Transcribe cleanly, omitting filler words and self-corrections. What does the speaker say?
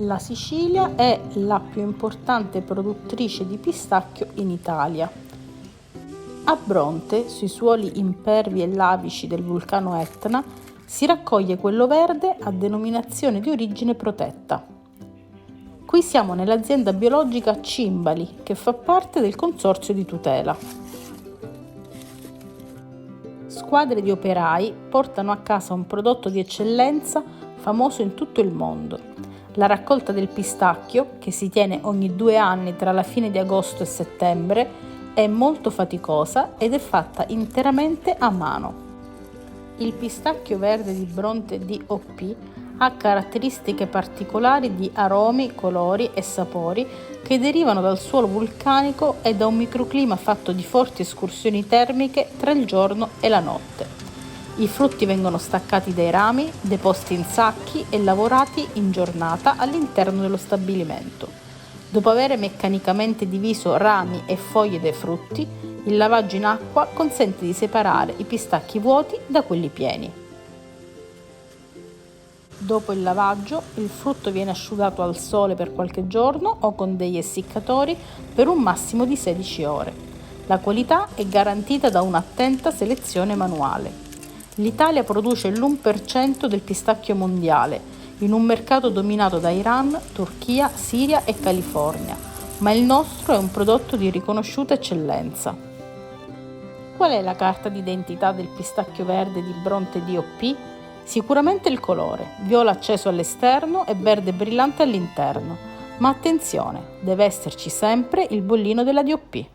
La Sicilia è la più importante produttrice di pistacchio in Italia. A Bronte, sui suoli impervi e lavici del vulcano Etna, si raccoglie quello verde a denominazione di origine protetta. Qui siamo nell'azienda biologica Cimbali, che fa parte del consorzio di tutela. Squadre di operai portano a casa un prodotto di eccellenza famoso in tutto il mondo. La raccolta del pistacchio, che si tiene ogni 2 anni tra la fine di agosto e settembre, è molto faticosa ed è fatta interamente a mano. Il pistacchio verde di Bronte DOP ha caratteristiche particolari di aromi, colori e sapori che derivano dal suolo vulcanico e da un microclima fatto di forti escursioni termiche tra il giorno e la notte. I frutti vengono staccati dai rami, deposti in sacchi e lavorati in giornata all'interno dello stabilimento. Dopo aver meccanicamente diviso rami e foglie dai frutti, il lavaggio in acqua consente di separare i pistacchi vuoti da quelli pieni. Dopo il lavaggio, il frutto viene asciugato al sole per qualche giorno o con degli essiccatori per un massimo di 16 ore. La qualità è garantita da un'attenta selezione manuale. L'Italia produce l'1% del pistacchio mondiale, in un mercato dominato da Iran, Turchia, Siria e California, ma il nostro è un prodotto di riconosciuta eccellenza. Qual è la carta d'identità del pistacchio verde di Bronte DOP? Sicuramente il colore, viola acceso all'esterno e verde brillante all'interno, ma attenzione, deve esserci sempre il bollino della DOP.